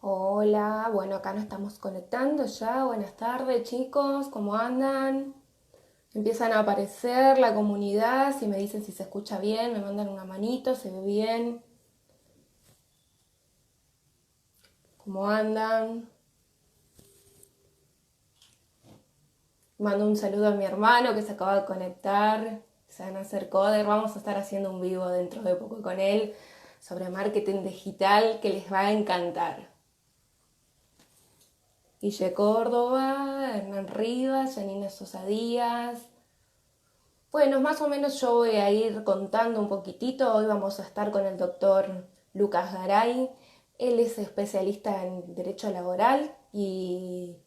Hola, bueno, acá nos estamos conectando ya. Buenas tardes, chicos, ¿cómo andan? Empiezan a aparecer la comunidad, si me dicen si se escucha bien, me mandan una manito, se ve bien, ¿cómo andan? Mando un saludo a mi hermano que se acaba de conectar, se van a hacer coder, vamos a estar haciendo un vivo dentro de poco con él sobre marketing digital que les va a encantar. Guille Córdoba, Hernán Rivas, Janina Sosa Díaz. Bueno, más o menos yo voy a ir contando un poquitito. Hoy vamos a estar con el doctor Lucas Garay. Él es especialista en derecho laboral y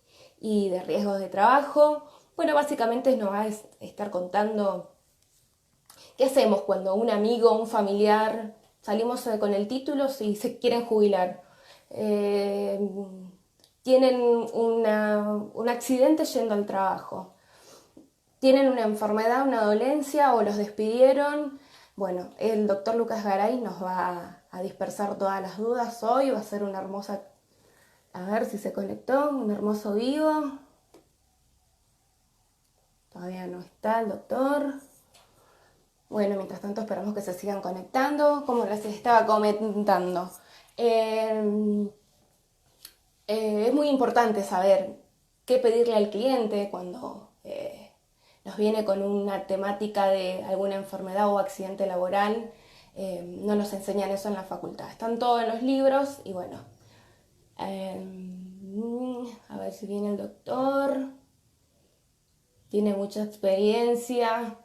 de riesgos de trabajo. Bueno, básicamente nos va a estar contando qué hacemos cuando un amigo, un familiar, salimos con el título si se quieren jubilar. Eh, Tienen un accidente yendo al trabajo, tienen una enfermedad, una dolencia o los despidieron. Bueno, el doctor Lucas Garay nos va a dispersar todas las dudas hoy, va a ser una hermosa, a ver si se conectó, un hermoso vivo. Todavía no está el doctor. Bueno, mientras tanto esperamos que se sigan conectando. Como les estaba comentando, eh, es muy importante saber qué pedirle al cliente cuando nos viene con una temática de alguna enfermedad o accidente laboral. No nos enseñan eso en la facultad. Están todos en los libros y bueno. A ver si viene el doctor. Tiene mucha experiencia.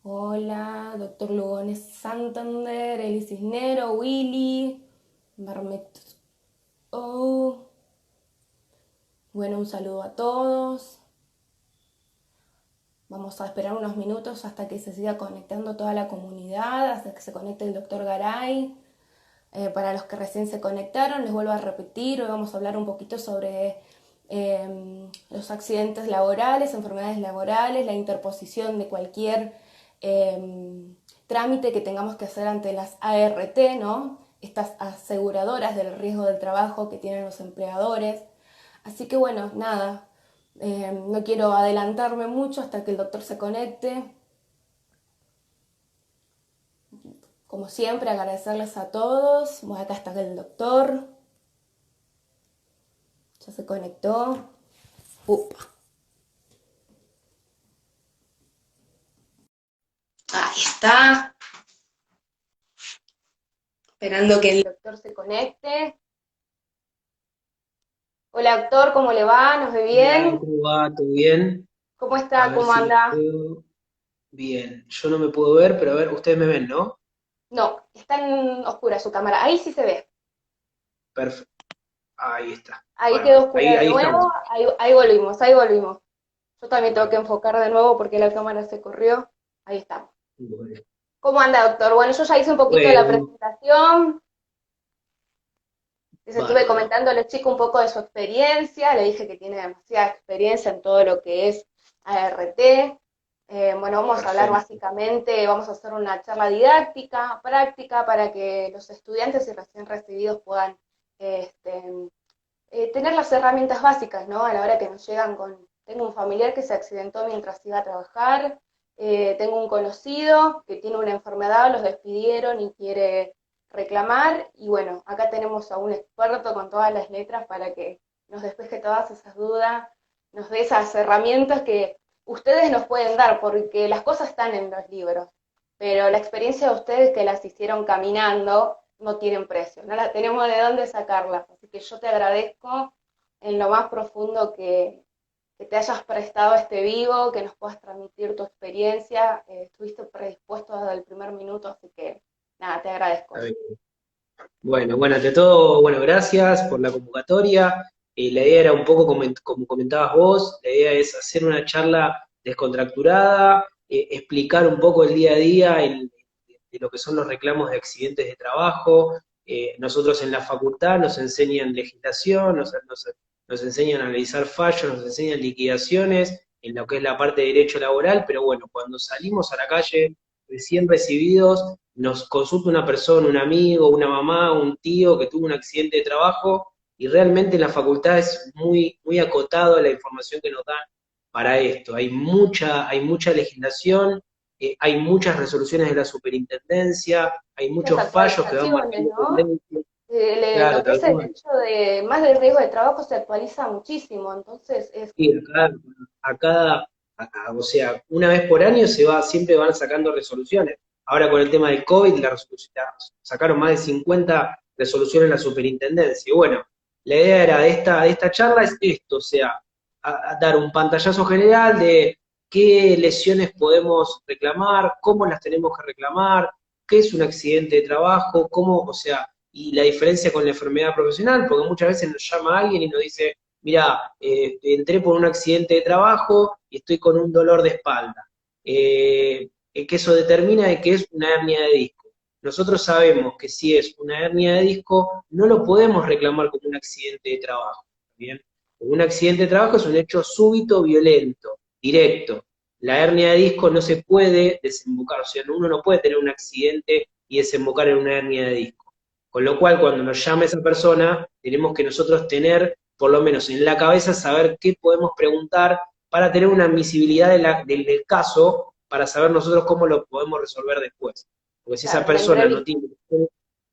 Hola, doctor Lugones Santander, Eli Cisnero, Willy, Barmet. Oh. Bueno, un saludo a todos. Vamos a esperar unos minutos hasta que se siga conectando toda la comunidad, hasta que se conecte el doctor Garay. Para los que recién se conectaron, les vuelvo a repetir, hoy vamos a hablar un poquito sobre los accidentes laborales, enfermedades laborales, la interposición de cualquier trámite que tengamos que hacer ante las ART, ¿no? Estas aseguradoras del riesgo del trabajo que tienen los empleadores. Así que bueno, nada, no quiero adelantarme mucho hasta que el doctor se conecte. Como siempre, agradecerles a todos. Bueno, acá está el doctor. Ya se conectó. Upa. Ahí está. Esperando que el doctor se conecte. Hola doctor, ¿cómo le va? ¿Nos ve Hola, bien? ¿cómo va? ¿Todo bien? ¿Cómo A está? ver ¿Cómo si los anda? veo bien. Yo no me puedo ver, pero a ver, ustedes me ven, ¿no? No, está en oscura su cámara. Ahí sí se ve. Perfecto. Ahí está. Ahí Bueno, quedó oscura de ahí estamos. nuevo. Ahí volvimos, ahí volvimos. Yo también tengo que Bueno, enfocar de nuevo porque la cámara se corrió. Ahí estamos. bueno. ¿Cómo anda, doctor? Bueno, yo ya hice un poquito de la Bueno, presentación. Les estuve bárbaro. comentando a los chicos un poco de su experiencia. Le dije que tiene demasiada experiencia en todo lo que es ART. Bueno, vamos a hablar Perfecto. básicamente, vamos a hacer una charla didáctica, práctica, para que los estudiantes y recién recibidos puedan este, tener las herramientas básicas, ¿no? A la hora que nos llegan con, tengo un familiar que se accidentó mientras iba a trabajar, tengo un conocido que tiene una enfermedad, los despidieron y quiere reclamar, y bueno, acá tenemos a un experto con todas las letras para que nos despeje todas esas dudas, nos dé esas herramientas que ustedes nos pueden dar, porque las cosas están en los libros, pero la experiencia de ustedes que las hicieron caminando no tienen precio, no la tenemos de dónde sacarlas. Así que yo te agradezco en lo más profundo que te hayas prestado a este vivo, que nos puedas transmitir tu experiencia. Estuviste predispuesto desde el primer minuto, así que nada, te agradezco. Está bien. Bueno, bueno, ante todo, bueno, gracias por la convocatoria. La idea era un poco como comentabas vos, la idea es hacer una charla descontracturada, explicar un poco el día a día de lo que son los reclamos de accidentes de trabajo. Nosotros en la facultad nos enseñan legislación, nos enseñan a analizar fallos, nos enseñan liquidaciones en lo que es la parte de derecho laboral, pero bueno, cuando salimos a la calle recién recibidos, nos consulta una persona, un amigo, una mamá, un tío que tuvo un accidente de trabajo, y realmente en la facultad es muy, muy acotado la información que nos dan para esto. Hay mucha legislación, hay muchas resoluciones de la superintendencia, hay Muchas muchos fallos que van actualizaciones, marcando ¿no? tendencias. Claro, Lo que tal es el cual. hecho de más del riesgo de trabajo se actualiza muchísimo, entonces es Sí, a cada, o sea, una vez por año siempre van sacando resoluciones. Ahora con el tema del COVID, sacaron más de 50 resoluciones en la superintendencia. Y bueno, la idea era de esta charla es esto, o sea, a dar un pantallazo general de qué lesiones podemos reclamar, cómo las tenemos que reclamar, qué es un accidente de trabajo, cómo, o sea, y la diferencia con la enfermedad profesional, porque muchas veces nos llama alguien y nos dice, mira, entré por un accidente de trabajo y estoy con un dolor de espalda. Que eso determina de que es una hernia de disco. Nosotros sabemos que si es una hernia de disco, no lo podemos reclamar como un accidente de trabajo. ¿Bien? Un accidente de trabajo es un hecho súbito, violento, directo. La hernia de disco no se puede desembocar, o sea, uno no puede tener un accidente y desembocar en una hernia de disco. Con lo cual, cuando nos llame esa persona, tenemos que nosotros tener por lo menos en la cabeza, saber qué podemos preguntar para tener una visibilidad del caso, para saber nosotros cómo lo podemos resolver después. Porque si esa claro, la persona entrevista.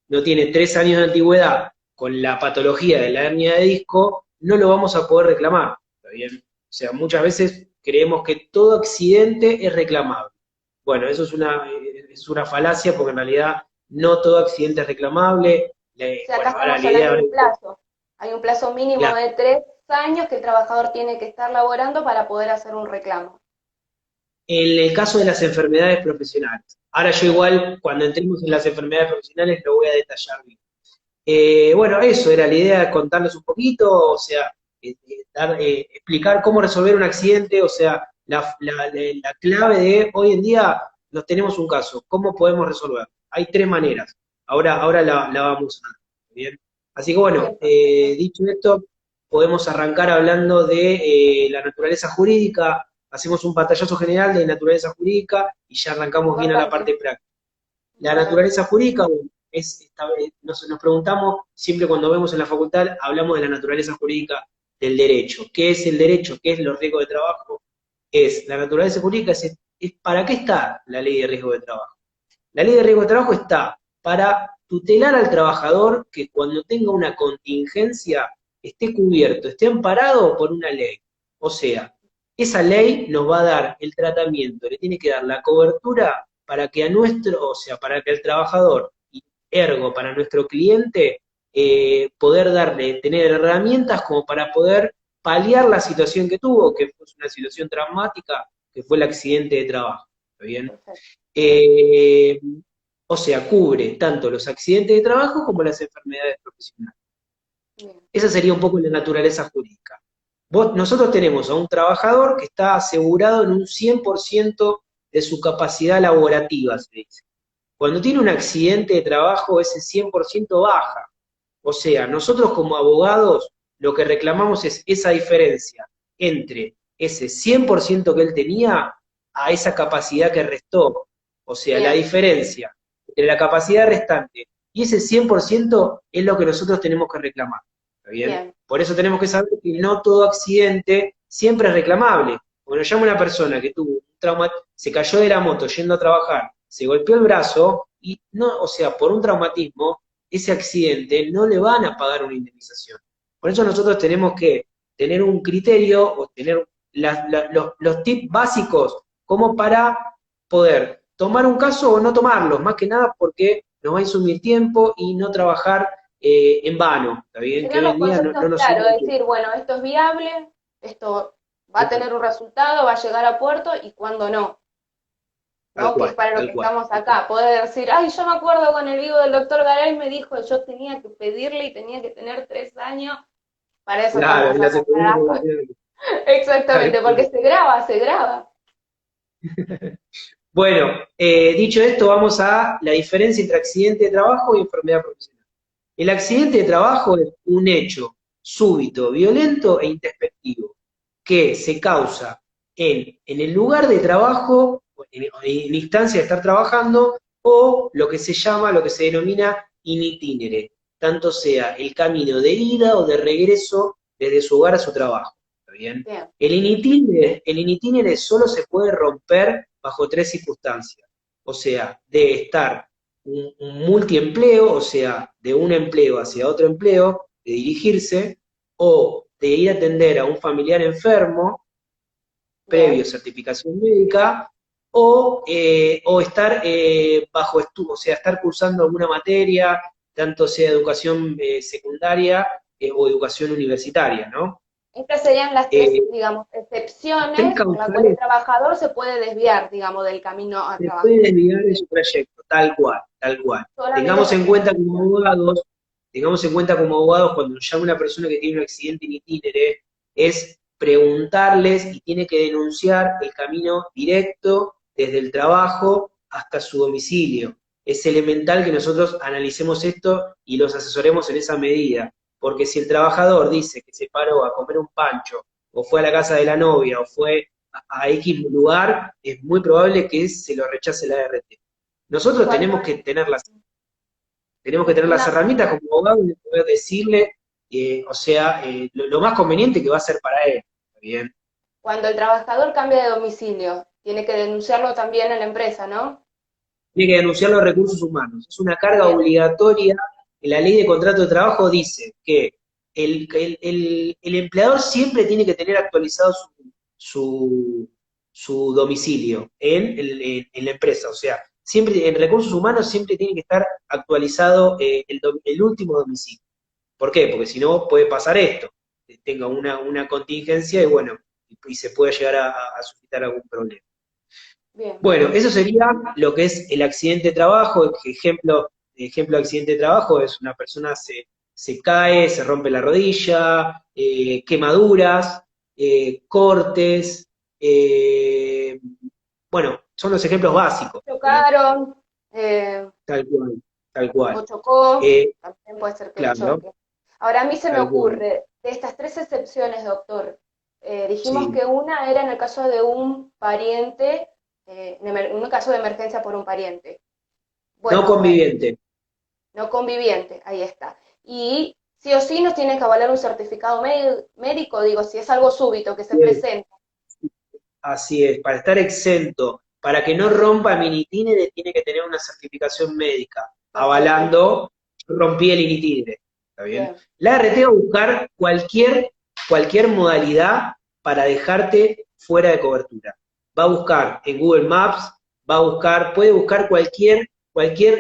no tiene 3 años de antigüedad con la patología de la hernia de disco, no lo vamos a poder reclamar. ¿Está bien? O sea, muchas veces creemos que todo accidente es reclamable. Bueno, eso es una falacia porque en realidad no todo accidente es reclamable. O sea, acá Bueno, ahora estamos la idea hablando de ahora un plazo. Hay un plazo mínimo claro, de 3 años que el trabajador tiene que estar laborando para poder hacer un reclamo. en el caso de las enfermedades profesionales. Ahora yo Bien, igual, cuando entremos en las enfermedades profesionales, lo voy a detallar bien. Bueno, eso era la idea de contarles un poquito, o sea, explicar cómo resolver un accidente, o sea, la clave de hoy en día nos tenemos un caso, ¿cómo podemos resolver? Hay 3 maneras, ahora la vamos a ver, ¿bien? Así que bueno, bien, perfecto. dicho esto, podemos arrancar hablando de la naturaleza jurídica, hacemos un pantallazo general de naturaleza jurídica y ya arrancamos bien a la Importante, parte práctica. La importante. naturaleza jurídica, bueno, nos preguntamos, siempre cuando vemos en la facultad, hablamos de la naturaleza jurídica del derecho. ¿Qué es el derecho? ¿Qué es los riesgos de trabajo? La naturaleza jurídica es ¿para qué está la ley de riesgo de trabajo? La ley de riesgo de trabajo está para tutelar al trabajador que cuando tenga una contingencia esté cubierto, esté amparado por una ley. O sea, esa ley nos va a dar el tratamiento, le tiene que dar la cobertura para que o sea, para que el trabajador, y ergo para nuestro cliente, poder darle, tener herramientas como para poder paliar la situación que tuvo, que fue una situación traumática, que fue el accidente de trabajo. ¿Está bien? Perfecto. Eh, o sea, cubre tanto los accidentes de trabajo como las enfermedades profesionales. Bien, Esa sería un poco la naturaleza jurídica. Nosotros tenemos a un trabajador que está asegurado en un 100% de su capacidad laborativa, se dice. Cuando tiene un accidente de trabajo, ese 100% baja. O sea, nosotros como abogados lo que reclamamos es esa diferencia entre ese 100% que él tenía a esa capacidad que restó. O sea, la bien, diferencia entre la capacidad restante y ese 100% es lo que nosotros tenemos que reclamar. ¿Está bien? bien. Por eso tenemos que saber que no todo accidente siempre es reclamable. Cuando llama una persona que tuvo un trauma, se cayó de la moto yendo a trabajar, se golpeó el brazo y no, o sea, por un traumatismo, ese accidente no le van a pagar una indemnización. Por eso nosotros tenemos que tener un criterio o tener los tips básicos como para poder tomar un caso o no tomarlo, más que nada porque nos va a insumir tiempo y no trabajar en vano, ¿está bien? Que Tener hoy los en día conceptos no nos claros, sirve de tiempo. decir, bueno, esto es viable, esto va a Tal tener un resultado, va a llegar a puerto y cuándo no. ¿No? Que es cual, para lo tal que cual. estamos acá. Poder decir, ay, yo me acuerdo con el vivo del doctor Garay me dijo, yo tenía que pedirle y tenía que tener 3 años. Para eso Claro, estamos en las acá, carajo. experiencias, tal Exactamente, porque cual. se graba, se graba. Bueno, dicho esto, vamos a la diferencia entre accidente de trabajo y enfermedad profesional. El accidente de trabajo es un hecho súbito, violento e introspectivo que se causa en el lugar de trabajo, en la instancia de estar trabajando, o lo que se llama, lo que se denomina in itinere, tanto sea el camino de ida o de regreso desde su hogar a su trabajo. ¿Está bien? Bien, El in itinere solo se puede romper bajo tres circunstancias. O sea, de estar un multiempleo, o sea, de un empleo hacia otro empleo, de dirigirse, o de ir a atender a un familiar enfermo, previo bien. certificación médica, o estar bajo estudio, o sea, estar cursando alguna materia, tanto sea educación secundaria o educación universitaria, ¿no? Estas serían las tres, Eh, digamos, tres excepciones por las cuales el causales trabajador se puede desviar, digamos, del camino a se trabajo. puede desviar de su trayecto, tal cual, tal cual. Solamente Tengamos esas en tres cuenta como excepciones. abogados, tengamos en cuenta como abogados cuando nos llama una persona que tiene un accidente in itinere, es preguntarles y tiene que denunciar el camino directo desde el trabajo hasta su domicilio. Es elemental que nosotros analicemos esto y los asesoremos en esa medida, porque si el trabajador dice que se paró a comer un pancho, o fue a la casa de la novia, o fue a X lugar, es muy probable que se lo rechace la ART. Nosotros Cuando tenemos que tener las una, herramientas como abogados de poder decirle, o sea, lo más conveniente que va a ser para él. ¿Está bien? cuando el trabajador cambia de domicilio, tiene que denunciarlo también en la empresa, ¿no? Tiene que denunciarlo a recursos humanos. Es una carga Bien, obligatoria. La ley de contrato de trabajo dice que el empleador siempre tiene que tener actualizado su, su domicilio en la empresa. O sea, siempre en recursos humanos siempre tiene que estar actualizado el último domicilio. ¿Por qué? Porque si no puede pasar esto, que tenga una contingencia y bueno, y se puede llegar a suscitar algún problema. bien. Bueno, eso sería lo que es el accidente de trabajo. Ejemplo de accidente de trabajo es una persona se cae, se rompe la rodilla, quemaduras, cortes, bueno, son los ejemplos básicos. Bien, Chocaron, tal cual, tal o cual. chocó, Eh, también puede ser que claro, choque. Ahora, a mí se me tal cual. ocurre, de estas tres excepciones, doctor, dijimos Sí, que una era en el caso de un pariente, en un caso de emergencia por un pariente. no Bueno, conviviente. no conviviente, ahí está. Y sí o sí nos tiene que avalar un certificado médico, digo, si es algo súbito que se Bien, presenta. así es, para estar exento, para que no rompa el minitítere, tiene que tener una certificación médica Perfecto, avalando, yo rompí el minitítere. ¿Está bien? bien. La ART va a buscar cualquier modalidad para dejarte fuera de cobertura. Va a buscar en Google Maps, va a buscar, puede buscar cualquier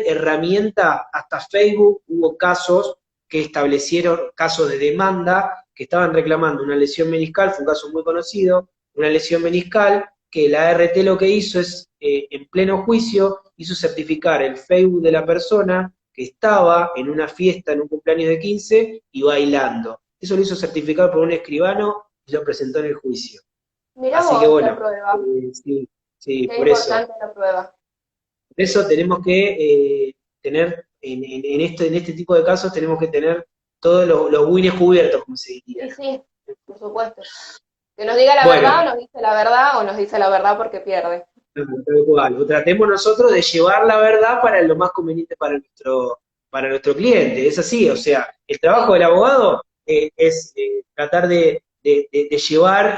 herramienta, hasta Facebook hubo casos que establecieron casos de demanda que estaban reclamando una lesión meniscal, fue un caso muy conocido, una lesión meniscal, que la ART lo que hizo es, en pleno juicio, hizo certificar el Facebook de la persona que estaba en una fiesta, en un cumpleaños de 15 y bailando. Eso lo hizo certificar por un escribano y lo presentó en el juicio. Mirá Así que vos la bueno, prueba, sí, sí, qué importante la prueba. por eso tenemos que tener, en este tipo de casos, tenemos que tener todos los buines cubiertos, como se diría. Y sí, por supuesto. Que nos diga la verdad o Bueno, nos dice la verdad o nos dice la verdad porque pierde. tal cual. O tratemos nosotros de llevar la verdad para lo más conveniente para nuestro cliente. Es así, o sea, el trabajo Sí, del abogado es tratar de llevar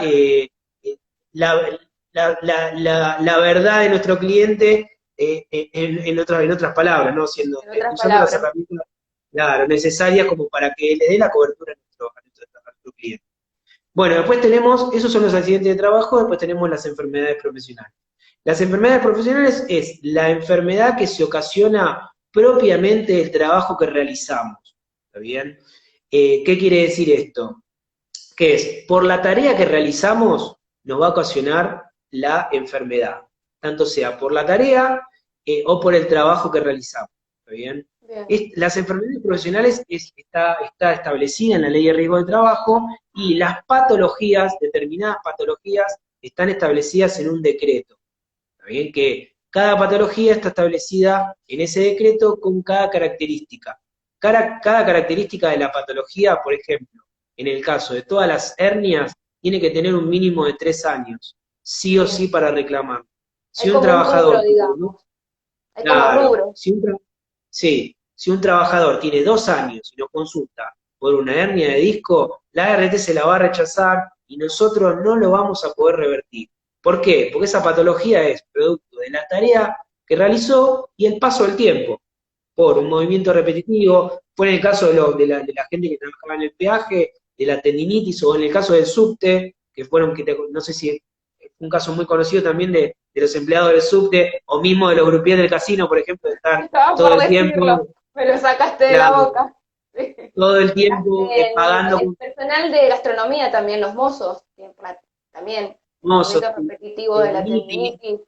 la, la verdad de nuestro cliente en otras palabras, ¿no? en otras Usando las palabras. herramientas, claro, necesarias como para que le dé la cobertura a nuestro cliente. Bueno, después tenemos, esos son los accidentes de trabajo, después tenemos las enfermedades profesionales. Las enfermedades profesionales es la enfermedad que se ocasiona propiamente del trabajo que realizamos. ¿Está bien? ¿Qué quiere decir esto? Que es, por la tarea que realizamos, nos va a ocasionar la enfermedad, tanto sea por la tarea o por el trabajo que realizamos. ¿Está bien? Bien. Las enfermedades profesionales está establecida en la ley de riesgo de trabajo y las patologías, determinadas patologías, están establecidas en un decreto. ¿Está bien? Que cada patología está establecida en ese decreto con cada característica. Cada característica de la patología, por ejemplo, en el caso de todas las hernias, tiene que tener un mínimo de 3 años, sí o Bien. sí para reclamar. Hay Si un como un rubro, trabajador tuvo, ¿no? digamos. Hay como Claro, rubros. sí, si un trabajador tiene 2 años y nos consulta por una hernia de disco, la ART se la va a rechazar y nosotros no lo vamos a poder revertir. ¿Por qué? Porque esa patología es producto de la tarea que realizó y el paso del tiempo, por un movimiento repetitivo. Fue en el caso de la gente que trabajaba en el peaje, de la tendinitis, o en el caso del subte, que fueron, no sé si fue un caso muy conocido también de los empleados del subte, o mismo de los grupiers del casino, por ejemplo, de estar Estaba todo por el tiempo, decirlo, me lo sacaste de la claro, boca. Sí. todo el tiempo pagando El personal de gastronomía también, los mozos, también, el famosos, movimiento repetitivo de la tendinitis, tendinitis.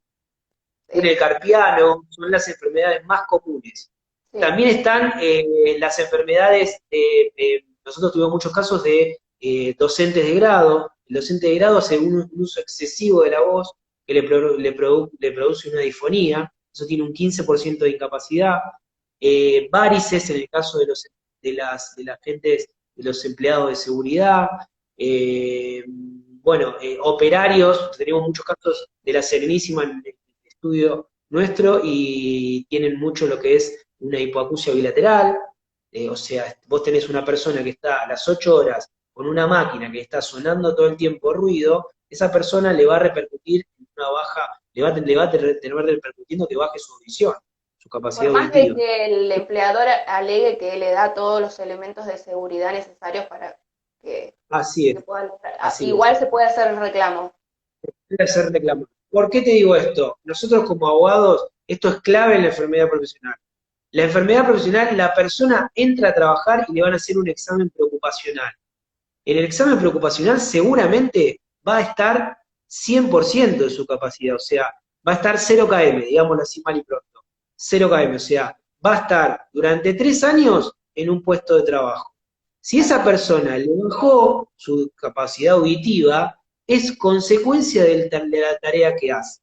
túnel Sí, carpiano, son las enfermedades más comunes. sí. También están las enfermedades, nosotros tuvimos muchos casos de docentes de grado. El docente de grado hace un uso excesivo de la voz que le produce una disfonía, eso tiene un 15% de incapacidad. Varices en el caso de las gentes, de los empleados de seguridad. Bueno, operarios, tenemos muchos casos de la Serenísima en el estudio nuestro y tienen mucho lo que es una hipoacusia bilateral, o sea, vos tenés una persona que está a las 8 horas con una máquina que está sonando todo el tiempo ruido, esa persona le va a repercutir en una baja, le va a tener repercutiendo que baje su audición, su Por capacidad más de auditiva. que el empleador alegue que le da todos los elementos de seguridad necesarios para que Así se es, pueda lograr, así es. igual se puede hacer el reclamo. Debe ser reclamado. ¿Por qué te digo esto? Nosotros como abogados, esto es clave en la enfermedad profesional. La enfermedad profesional, la persona entra a trabajar y le van a hacer un examen preocupacional. En el examen preocupacional seguramente va a estar 100% de su capacidad, o sea, va a estar 0 km, digámoslo así mal y pronto. 0 km, o sea, va a estar durante 3 años en un puesto de trabajo. Si esa persona le bajó su capacidad auditiva, es consecuencia de la tarea que hace.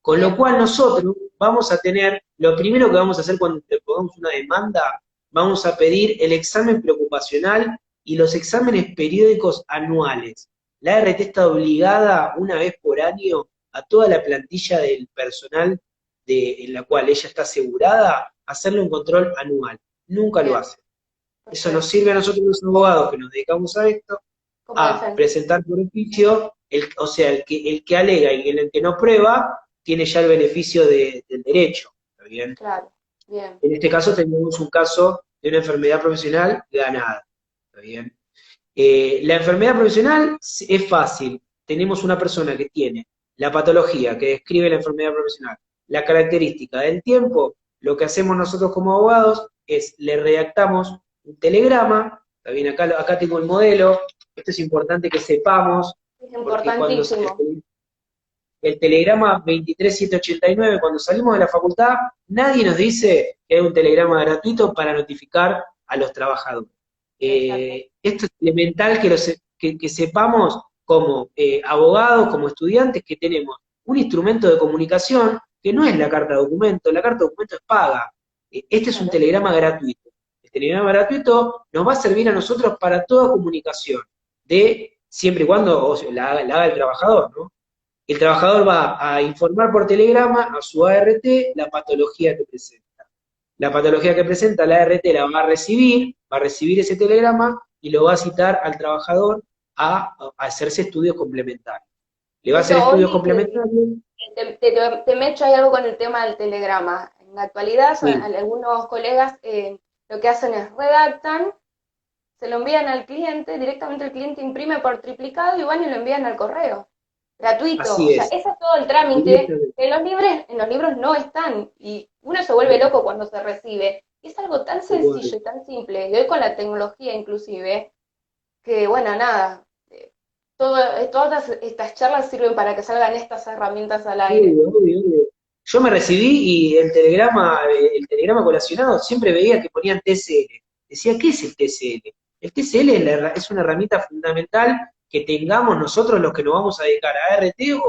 Con lo Bien, cual nosotros vamos a tener, lo primero que vamos a hacer cuando te pongamos una demanda, vamos a pedir el examen preocupacional y los exámenes periódicos anuales. La ART está obligada una vez por año a toda la plantilla del personal en la cual ella está asegurada a hacerle un control anual. Nunca lo bien, hace. Eso nos perfecto. sirve a nosotros los abogados que nos dedicamos a esto, Como a defensa. presentar por oficio, o sea, el que alega y el que no prueba, tiene ya el beneficio del derecho. ¿Está bien? Claro, bien. En este caso tenemos un caso de una enfermedad profesional ganada. ¿Está bien? La enfermedad profesional es fácil. Tenemos una persona que tiene la patología que describe la enfermedad profesional, la característica del tiempo. Lo que hacemos nosotros como abogados es le redactamos un telegrama. Está bien, acá tengo el modelo. Esto es importante que sepamos, Es porque cuando importantísimo. el telegrama 23789, cuando salimos de la facultad, nadie nos dice que hay un telegrama gratuito para notificar a los trabajadores. Exacto. Esto es elemental que sepamos como abogados, como estudiantes, que tenemos un instrumento de comunicación que no es la carta documento es paga. Este es un Claro. telegrama gratuito. El telegrama gratuito nos va a servir a nosotros para toda comunicación, siempre y cuando la haga el trabajador, ¿no? El trabajador va a informar por telegrama a su ART la patología que presenta. La patología que presenta la ART la va a recibir ese telegrama y lo va a citar al trabajador a hacerse estudios complementarios. Le va a hacer Eso estudios hoy complementarios. te me echo ahí algo con el tema del telegrama. En la actualidad, Sí, algunos colegas lo que hacen es redactan, se lo envían al cliente, directamente el cliente imprime por triplicado y van y lo envían al correo. Gratuito. O así sea, es. ese es todo el trámite Directamente. que en los libros no están. Y uno se vuelve No, loco cuando se recibe. Es algo tan tal cual. sencillo y tan simple. Y hoy con la tecnología inclusive, que bueno, nada. Todas estas charlas sirven para que salgan estas herramientas al aire. Obvio, obvio, obvio. Yo me recibí y el telegrama colacionado siempre veía que ponían TCL. Decía, ¿qué es el TCL? El TCL es una herramienta fundamental que tengamos nosotros los que nos vamos a dedicar a RT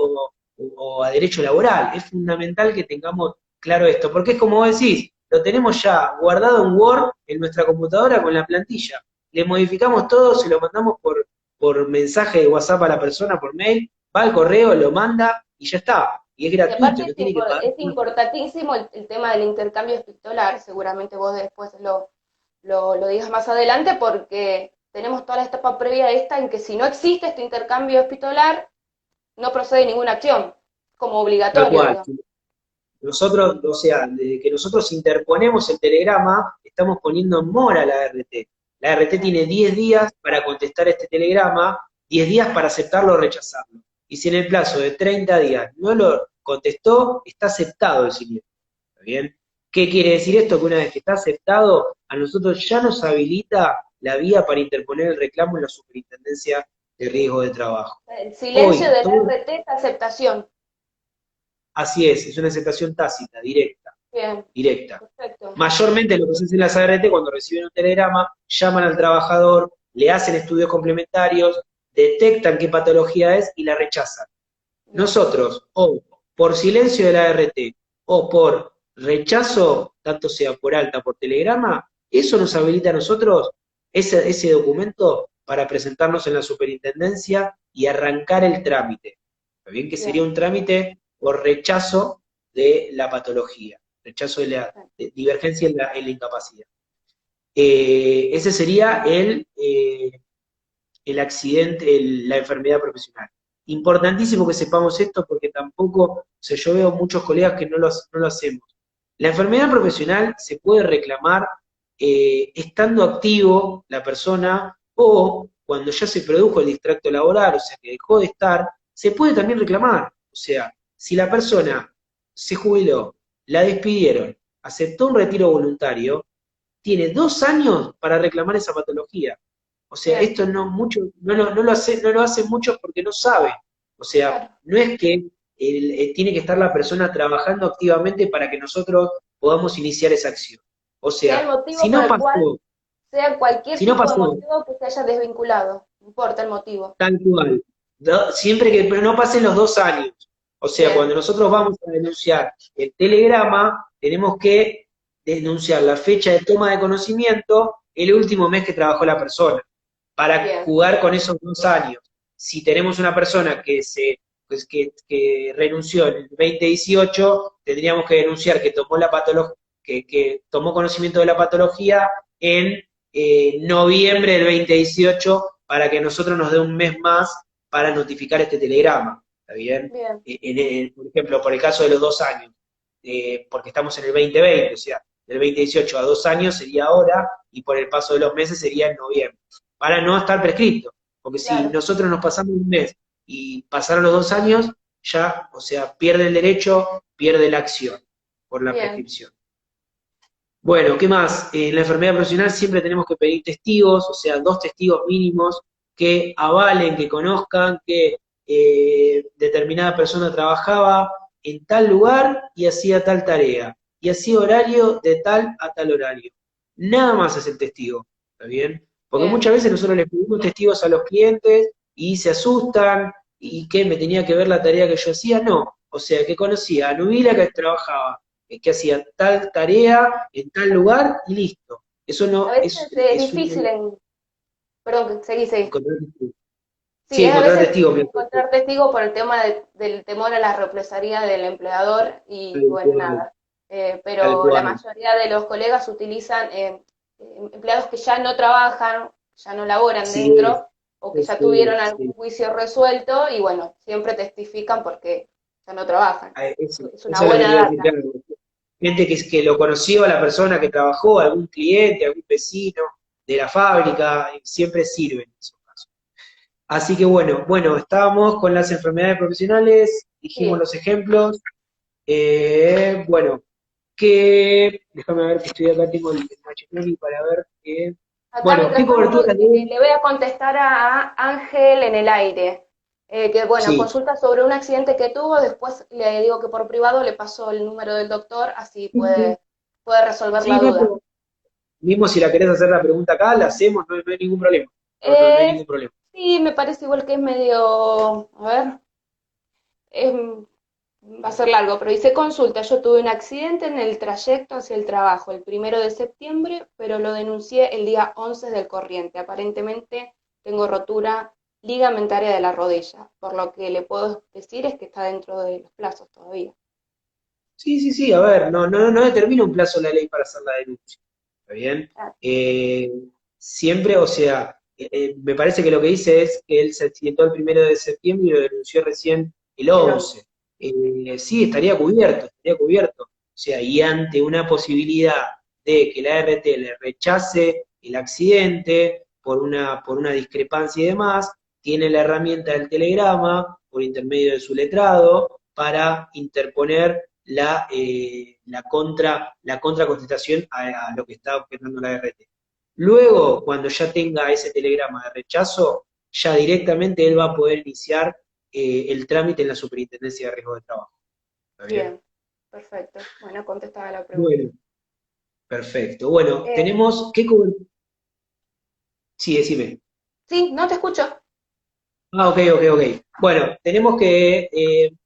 o a derecho laboral. Es fundamental que tengamos claro esto, porque es como vos decís, lo tenemos ya guardado en Word en nuestra computadora con la plantilla. Le modificamos todo, se lo mandamos por mensaje de WhatsApp a la persona, por mail, va al correo, lo manda y ya está. y es Y gratuito, aparte no tiene que pagar es nada. importantísimo el tema del intercambio epistolar, seguramente vos después lo digas más adelante, porque tenemos toda la etapa previa a esta en que si no existe este intercambio epistolar, no procede ninguna acción, como Tal obligatorio, cual. digamos. Nosotros, o sea, desde que nosotros interponemos el telegrama, estamos poniendo en mora a la RT. La RT Claro, tiene 10 días para contestar este telegrama, 10 días para aceptarlo o rechazarlo. Y si en el plazo de 30 días no lo contestó, está aceptado el siniestro. ¿Está bien? ¿Qué quiere decir esto? Que una vez que está aceptado, a nosotros ya nos habilita la vía para interponer el reclamo en la Superintendencia de Riesgo de Trabajo. el silencio Hoy, de la todo, RT es aceptación. así es una aceptación tácita, directa. Bien, Directa. perfecto. Mayormente lo que se hace en las ART cuando reciben un telegrama, llaman al trabajador, le hacen estudios complementarios, detectan qué patología es y la rechazan. Bien, Nosotros, o por silencio de la ART, o por rechazo, tanto sea por alta, por telegrama, eso nos habilita a nosotros ese documento para presentarnos en la superintendencia y arrancar el trámite. ¿Está bien? Que sería bien, un trámite por rechazo de la patología, rechazo de la de divergencia en la incapacidad. Ese sería el accidente, la enfermedad profesional. Importantísimo que sepamos esto porque tampoco, o sea, yo veo muchos colegas que no lo hacemos. La enfermedad profesional se puede reclamar estando activo la persona o cuando ya se produjo el distracto laboral, o sea, que dejó de estar, se puede también reclamar. O sea, si la persona se jubiló, la despidieron, aceptó un retiro voluntario, tiene 2 años para reclamar esa patología. O sea, bien, esto no lo hacen muchos porque no saben. O sea, claro. no es que tiene que estar la persona trabajando activamente para que nosotros podamos iniciar esa acción. O Sea el sea, motivo por el cual, sea cualquier si no tipo de pasó, motivo que se haya desvinculado, no importa el motivo. tal cual. Siempre que no pasen los 2 años. O sea, Bien, cuando nosotros vamos a denunciar el telegrama, tenemos que denunciar la fecha de toma de conocimiento, el último mes que trabajó la persona, para bien, jugar con esos 2 años. Si tenemos una persona que renunció en el 2018, tendríamos que denunciar que tomó la patología, que tomó conocimiento de la patología en noviembre del 2018 para que nosotros nos dé un mes más para notificar este telegrama. ¿Está bien? bien, Por ejemplo, por el caso de los 2 años, porque estamos en el 2020, o sea, del 2018 a 2 años sería ahora, y por el paso de los meses sería en noviembre, para no estar prescrito. Porque si claro, nosotros nos pasamos un mes y pasaron los 2 años, ya, o sea, pierde el derecho, pierde la acción por la bien. prescripción. Bueno, ¿qué más? En la enfermedad profesional siempre tenemos que pedir testigos, o sea, 2 testigos mínimos que avalen, que conozcan que determinada persona trabajaba en tal lugar y hacía tal tarea, y hacía horario de tal a tal horario. Nada más es el testigo, ¿está bien? Porque Bien, muchas veces nosotros les pedimos testigos a los clientes y se asustan y que me tenía que ver la tarea que yo hacía. No, o sea, que conocía a Nubila que trabajaba que hacía tal tarea en tal lugar y listo. Eso a no veces es es difícil perdón, seguí, seguí. encontrar testigo. Sí, Sí, es a encontrar veces testigo, difícil encontrar testigos por el tema del temor a la represalia del empleador y tal bueno, cual, nada. tal Pero la cual. mayoría de los colegas utilizan empleados que ya no trabajan, ya no laboran Sí, dentro o que ya tuvieron sí, algún sí. juicio resuelto y bueno, siempre testifican porque ya no trabajan. Eso, Es una eso es lo que te buena iba a decir, data. claro. Gente que lo conoció a la persona que trabajó, algún cliente, algún vecino de la fábrica, siempre sirve en esos casos. Así que bueno, estábamos con las enfermedades profesionales, dijimos Sí. los ejemplos. Bueno, déjame ver que estoy acá, tengo el Machiavelli para ver que, Acá, bueno, ¿qué mientras tanto, cobertura tiene? le voy a contestar a Ángel en el aire, que bueno, Sí, consulta sobre un accidente que tuvo, después le digo que por privado le pasó el número del doctor, así sí, sí, puede resolver la sí, no hay duda. problema. Mismo si la querés hacer la pregunta acá, la hacemos, no hay ningún problema. No hay Eh, ningún problema. sí, me parece igual que es medio, a ver, va a ser largo, pero dice consulta, yo tuve un accidente en el trayecto hacia el trabajo el 1 de septiembre, pero lo denuncié el día 11 del corriente. Aparentemente tengo rotura ligamentaria de la rodilla. Por lo que le puedo decir es que está dentro de los plazos todavía. Sí, sí, sí, a ver, no determina un plazo la ley para hacer la denuncia, ¿está bien? Ah, Eh, Siempre, o sea, me parece que lo que dice es que él se accidentó el 1 de septiembre y lo denunció recién el el 11. 11. Sí, estaría cubierto. O sea, y ante una posibilidad de que la RT le rechace el accidente por una discrepancia y demás, tiene la herramienta del telegrama por intermedio de su letrado para interponer la contracontestación a lo que está objetando la RT. Luego, cuando ya tenga ese telegrama de rechazo, ya directamente él va a poder iniciar el trámite en la Superintendencia de Riesgo de Trabajo. ¿Está bien? Bien, perfecto. Bueno, contestaba la pregunta. Bueno, perfecto. Bueno, Eh, tenemos, ¿qué cobertura? Sí, decime. sí, no te escucho. Ah, ok, ok, ok. Bueno, tenemos que,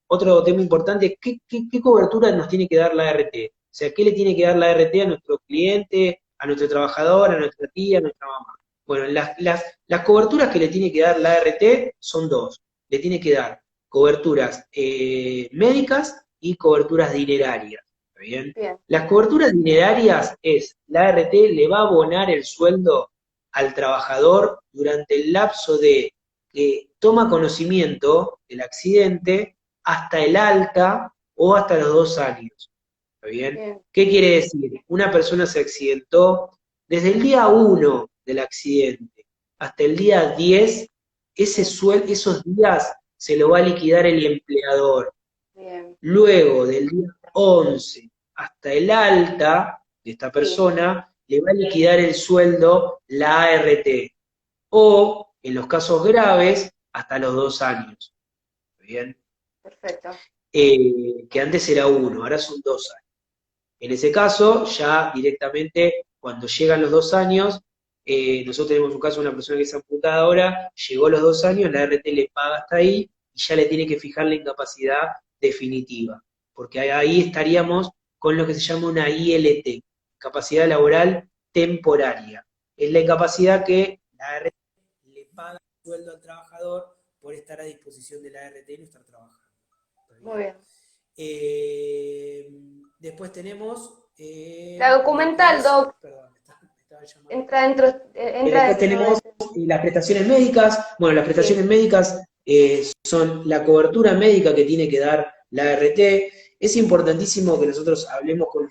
otro tema importante, ¿qué cobertura nos tiene que dar la RT? O sea, ¿qué le tiene que dar la RT a nuestro cliente, a nuestro trabajador, a nuestra tía, a nuestra mamá? Bueno, las coberturas que le tiene que dar la RT son dos. Le tiene que dar coberturas médicas y coberturas dinerarias. ¿Está bien? Bien, Las coberturas dinerarias es, la RT le va a abonar el sueldo al trabajador durante el lapso de que toma conocimiento del accidente hasta el alta o hasta los 2 años. ¿Está bien? bien, ¿Qué quiere decir? Una persona se accidentó desde el día 1 del accidente hasta el día 10, sí, esos días se lo va a liquidar el empleador. bien, Luego del día 11 hasta el alta de esta sí, persona, le va a liquidar el sueldo la ART o, en los casos graves, hasta los 2 años. ¿Bien? perfecto. Que antes era 1, ahora son 2 años. En ese caso, ya directamente, cuando llegan los 2 años, nosotros tenemos un caso de una persona que es amputada ahora, llegó los 2 años, la RT le paga hasta ahí y ya le tiene que fijar la incapacidad definitiva. Porque ahí estaríamos con lo que se llama una ILT, capacidad laboral temporaria. Es la incapacidad que la RT le paga el sueldo al trabajador por estar a disposición de la RT y no estar trabajando. ¿Está Muy bien? bien. Después tenemos La lo que documental, es, Doc, perdón, me estaba llamando. entra dentro, entra Después dentro de tenemos ese. las prestaciones médicas. Bueno, las Sí, prestaciones médicas son la cobertura médica que tiene que dar la ART. Es importantísimo que nosotros hablemos con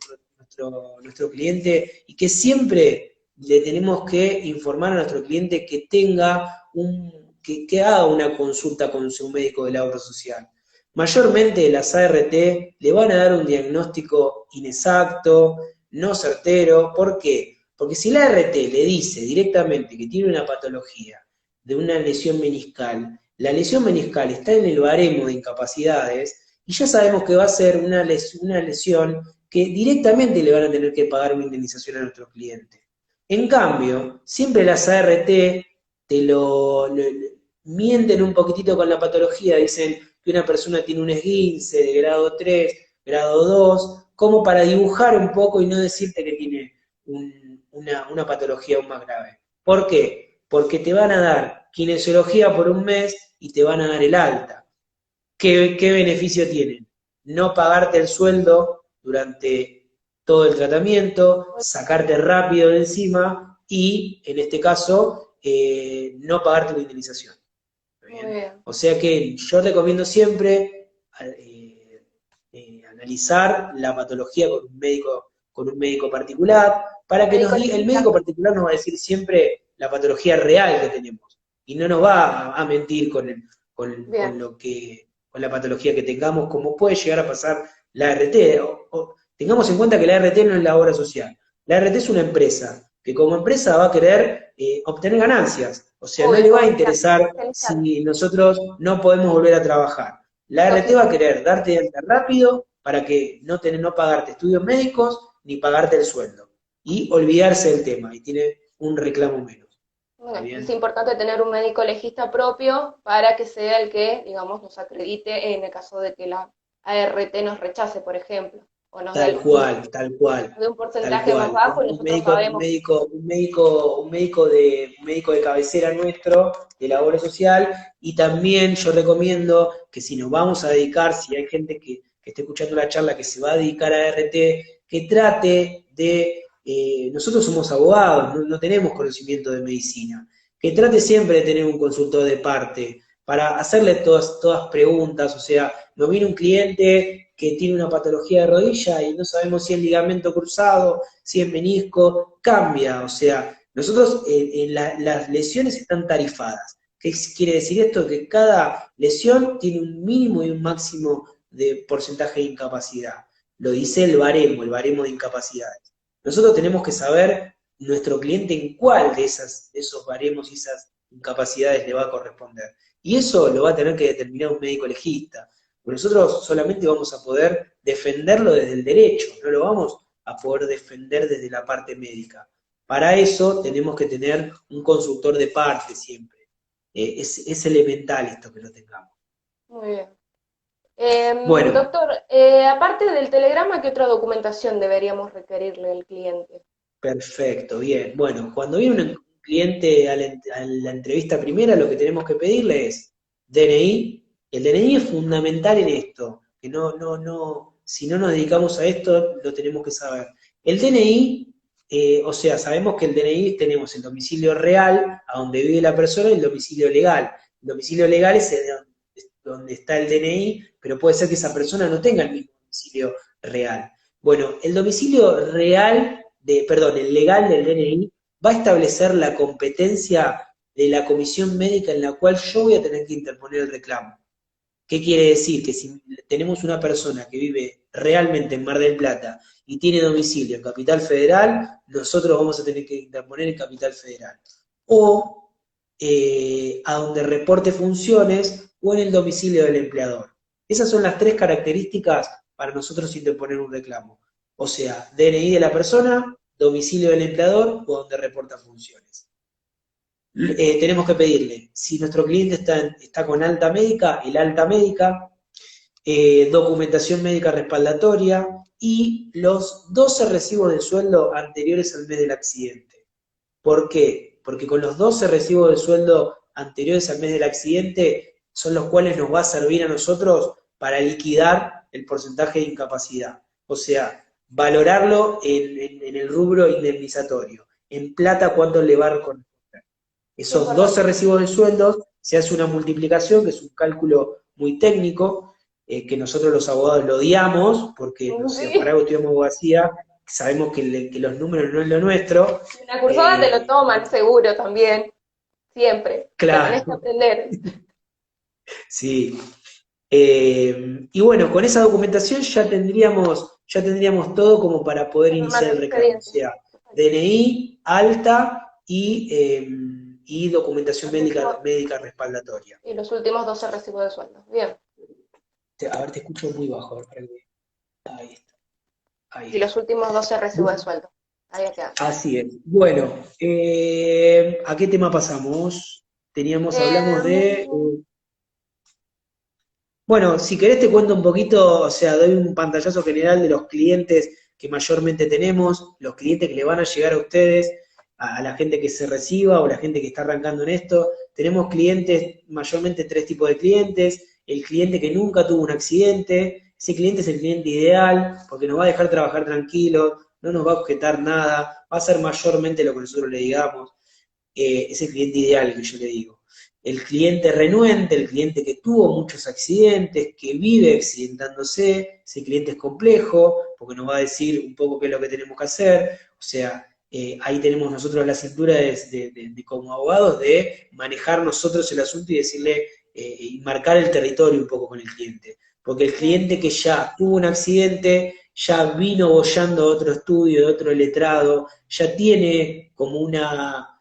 nuestro cliente y que siempre le tenemos que informar a nuestro cliente que que haga una consulta con su médico de la obra social. Mayormente las ART le van a dar un diagnóstico inexacto, no certero. ¿Por qué? Porque si la RT le dice directamente que tiene una patología de una lesión meniscal, la lesión meniscal está en el baremo de incapacidades y ya sabemos que va a ser una lesión que directamente le van a tener que pagar una indemnización a nuestro cliente. En cambio, siempre las ART mienten un poquitito con la patología, dicen que una persona tiene un esguince de grado 3, grado 2, como para dibujar un poco y no decirte que tiene una patología aún más grave. ¿Por qué? Porque te van a dar kinesiología por un mes y te van a dar el alta. ¿Qué beneficio tienen? No pagarte el sueldo durante todo el tratamiento, sacarte rápido de encima y, en este caso, no pagarte la indemnización. muy ¿Bien? bien. O sea que yo recomiendo siempre analizar la patología con un médico particular, para que Médico el legista. médico particular nos va a decir siempre la patología real que tenemos y no nos va a mentir Bien, con la patología que tengamos, como puede llegar a pasar la RT. Tengamos en cuenta que la RT no es la obra social. La RT es una empresa que como empresa va a querer obtener ganancias. O sea, no obvio, le va a interesar comercializar. si nosotros no podemos volver a trabajar. La RT va a Lógico. querer darte de alta rápido para que no pagarte estudios médicos ni pagarte el sueldo. Y olvidarse del tema. Y tiene un reclamo menos. ¿Está Bueno, es bien? importante tener un médico legista propio para que sea el que, digamos, nos acredite en el caso de que la ART nos rechace, por ejemplo. o nos da Tal cual, tal cual, de un tal porcentaje más cual. bajo y Un nosotros médico, sabemos. un médico de cabecera nuestro, de la obra social, y también yo recomiendo que si nos vamos a dedicar, si hay gente que esté escuchando la charla que se va a dedicar a RT, que trate de, nosotros somos abogados, no tenemos conocimiento de medicina, que trate siempre de tener un consultor de parte para hacerle todas preguntas, o sea, nos viene un cliente que tiene una patología de rodilla y no sabemos si es ligamento cruzado, si es menisco, cambia, o sea, nosotros las lesiones están tarifadas. ¿Qué quiere decir esto? Que cada lesión tiene un mínimo y un máximo de porcentaje de incapacidad. Lo dice el baremo de incapacidades. Nosotros tenemos que saber nuestro cliente en cuál de esos baremos y esas incapacidades le va a corresponder. Y eso lo va a tener que determinar un médico legista. Nosotros solamente vamos a poder defenderlo desde el derecho, no lo vamos a poder defender desde la parte médica. Para eso tenemos que tener un consultor de parte siempre. Es elemental esto que lo tengamos. Muy bien. Bueno, Doctor, aparte del telegrama, ¿qué otra documentación deberíamos requerirle al cliente? perfecto, bien. Bueno, cuando viene un cliente a la entrevista primera, lo que tenemos que pedirle es DNI. El DNI es fundamental en esto, que si no nos dedicamos a esto, lo tenemos que saber. El DNI, o sea, sabemos que el DNI tenemos el domicilio real, a donde vive la persona, y el domicilio legal. El domicilio legal es donde está el DNI, pero puede ser que esa persona no tenga el mismo domicilio real. Bueno, el domicilio real perdón, el legal del DNI va a establecer la competencia de la comisión médica en la cual yo voy a tener que interponer el reclamo. ¿Qué quiere decir? Que si tenemos una persona que vive realmente en Mar del Plata y tiene domicilio en Capital Federal, nosotros vamos a tener que interponer en Capital Federal. O a donde reporte funciones o en el domicilio del empleador. Esas son las tres características para nosotros interponer un reclamo. O sea, DNI de la persona, domicilio del empleador o donde reporta funciones. Tenemos que pedirle, si nuestro cliente está con alta médica, el alta médica, documentación médica respaldatoria y los 12 recibos de sueldo anteriores al mes del accidente. ¿Por qué? Porque con los 12 recibos de sueldo anteriores al mes del accidente son los cuales nos va a servir a nosotros para liquidar el porcentaje de incapacidad. O sea, valorarlo en el rubro indemnizatorio. En plata, ¿cuánto le va a corresponder? Qué Esos 12 importante. recibos de sueldos, se hace una multiplicación, que es un cálculo muy técnico, que nosotros los abogados lo odiamos, porque, no sé, para Sí, algo estudiamos abogacía, sabemos que los números no es lo nuestro. en la cursada te lo eh, toman seguro también, siempre. Lo tenés que claro, aprender. sí. Y bueno, con esa documentación ya tendríamos todo como para poder Armar iniciar el el reclamo. O expediente. sea, DNI, alta y documentación Los últimos, médica respaldatoria. y los últimos 12 recibos de sueldo. Bien. A ver, te escucho muy bajo. A ver, ahí está. Ahí Y los está. últimos 12 recibos de sueldo. Ahí queda. Así es. Bueno, ¿a qué tema pasamos? Hablamos de Eh, bueno, si querés te cuento un poquito, o sea, doy un pantallazo general de los clientes que mayormente tenemos, los clientes que le van a llegar a ustedes, a la gente que se reciba o la gente que está arrancando en esto. Tenemos clientes, mayormente tres tipos de clientes. El cliente que nunca tuvo un accidente, ese cliente es el cliente ideal porque nos va a dejar trabajar tranquilo, no nos va a objetar nada, va a hacer mayormente lo que nosotros le digamos. Es el cliente ideal que yo le digo. El cliente renuente, el cliente que tuvo muchos accidentes, que vive accidentándose, ese cliente es complejo, porque nos va a decir un poco qué es lo que tenemos que hacer, o sea, ahí tenemos nosotros la cintura como abogados de manejar nosotros el asunto y decirle, y marcar el territorio un poco con el cliente, porque el bien. cliente que ya tuvo un accidente, ya vino boyando otro estudio, de otro letrado, ya tiene como una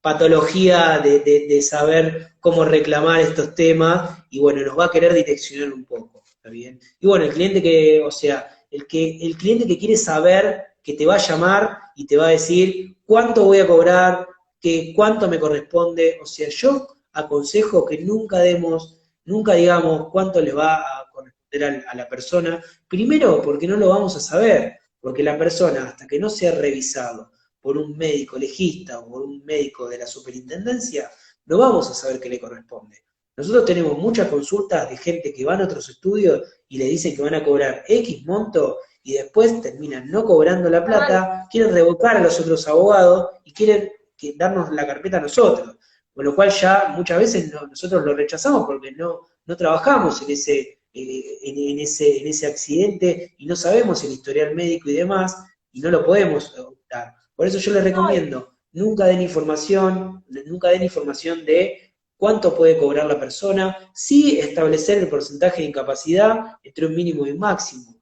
patología de saber cómo reclamar estos temas, y bueno, nos va a querer direccionar un poco, ¿está bien? Y bueno, el cliente que, o sea, el cliente que quiere saber, que te va a llamar y te va a decir cuánto voy a cobrar, cuánto me corresponde, o sea, yo aconsejo que nunca digamos cuánto le va a corresponder corresponder a la persona. Primero, porque no lo vamos a saber, porque la persona, hasta que no sea revisado por un médico legista o por un médico de la superintendencia, no vamos a saber qué le corresponde. Nosotros tenemos muchas consultas de gente que van a otros estudios y le dicen que van a cobrar X monto y después terminan no cobrando la plata, quieren revocar a los otros abogados y quieren darnos la carpeta a nosotros. Con lo cual ya muchas veces nosotros lo rechazamos porque no trabajamos en ese accidente y no sabemos el historial médico y demás y no lo podemos optar. Por eso yo les recomiendo, nunca den información de cuánto puede cobrar la persona, sí establecer el porcentaje de incapacidad entre un mínimo y un máximo,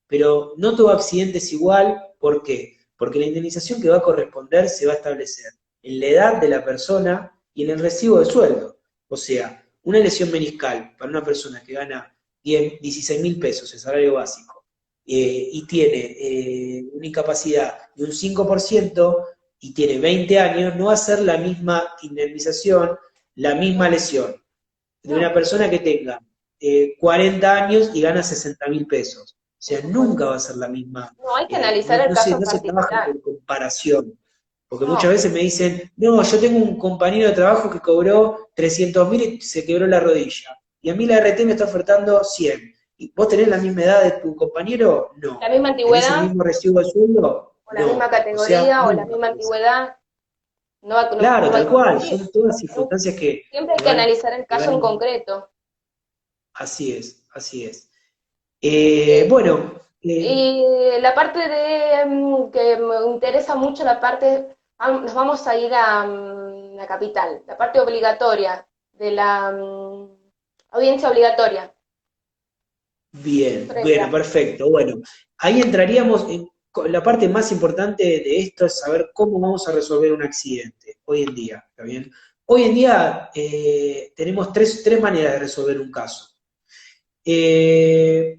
pero no todo accidente es igual, ¿por qué? Porque la indemnización que va a corresponder se va a establecer en la edad de la persona y en el recibo de sueldo. O sea, una lesión meniscal para una persona que gana 16.000 pesos, el salario básico, y tiene una incapacidad de un 5% y tiene 20 años, no va a ser la misma indemnización, la misma lesión de una No, persona que tenga 40 años y gana 60.000 pesos. O por sea, supuesto. nunca va a ser la misma. No, hay que analizar el caso en No se trabaja particular. por comparación. Porque muchas No, veces me dicen, no, yo tengo un compañero de trabajo que cobró 300.000 y se quebró la rodilla. Y a mí la RT me está ofertando 100. ¿Y vos tenés la misma edad de tu compañero? la No. misma ¿Tenés el antigüedad, mismo recibo de sueldo? o la misma No. O sea, categoría, o la nunca misma puede ser. antigüedad, Claro, no va a tal cual. coincidir. Son todas circunstancias Siempre hay que que van, analizar el que caso en van. concreto. Así es, así es. Eh, Bueno, y la parte de que me interesa mucho, la parte, nos vamos a ir a la capital, la parte obligatoria de la audiencia obligatoria bien, bueno, previa. perfecto. Bueno, ahí entraríamos en la parte más importante de esto es saber cómo vamos a resolver un accidente hoy en día, ¿está bien? Hoy en día tenemos tres maneras de resolver un caso. Eh,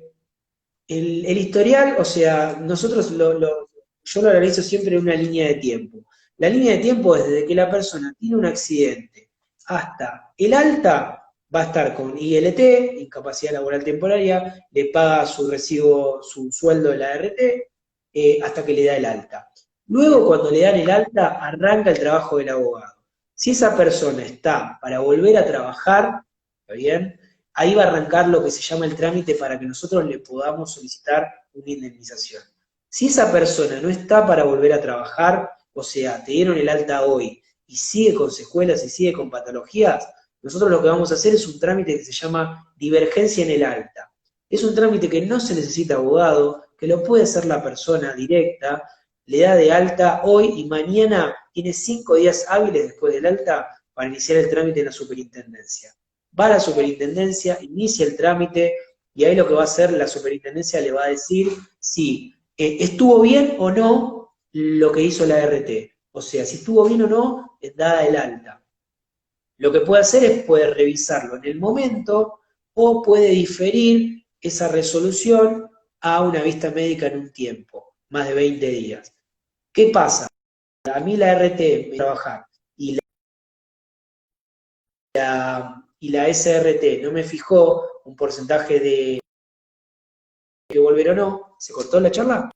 el historial, o sea, yo lo analizo siempre en una línea de tiempo. La línea de tiempo es desde que la persona tiene un accidente hasta el alta, va a estar con ILT, incapacidad laboral temporaria, le paga su recibo, su sueldo de la RT, hasta que le da el alta. Luego, Bien. cuando le dan el alta, arranca el trabajo del abogado. Si esa persona está para volver a trabajar, ¿está bien? Ahí va a arrancar lo que se llama el trámite para que nosotros le podamos solicitar una indemnización. Si esa persona no está para volver a trabajar, o sea, te dieron el alta hoy y sigue con secuelas y sigue con patologías, nosotros lo que vamos a hacer es un trámite que se llama divergencia en el alta. Es un trámite que no se necesita abogado, que lo puede hacer la persona directa, le da de alta hoy y mañana tiene 5 días hábiles después del alta para iniciar el trámite en la superintendencia. Va a la superintendencia, inicia el trámite y ahí lo que va a hacer la superintendencia le va a decir si estuvo bien o no lo que hizo la RT. O sea, si estuvo bien o no, dada el alta. Lo que puede hacer es puede revisarlo en el momento o puede diferir esa resolución a una vista médica en un tiempo, más de 20 días. ¿Qué pasa? A mí la RT me trabajar y la SRT no me fijó un porcentaje de que volver o no, ¿se cortó la charla?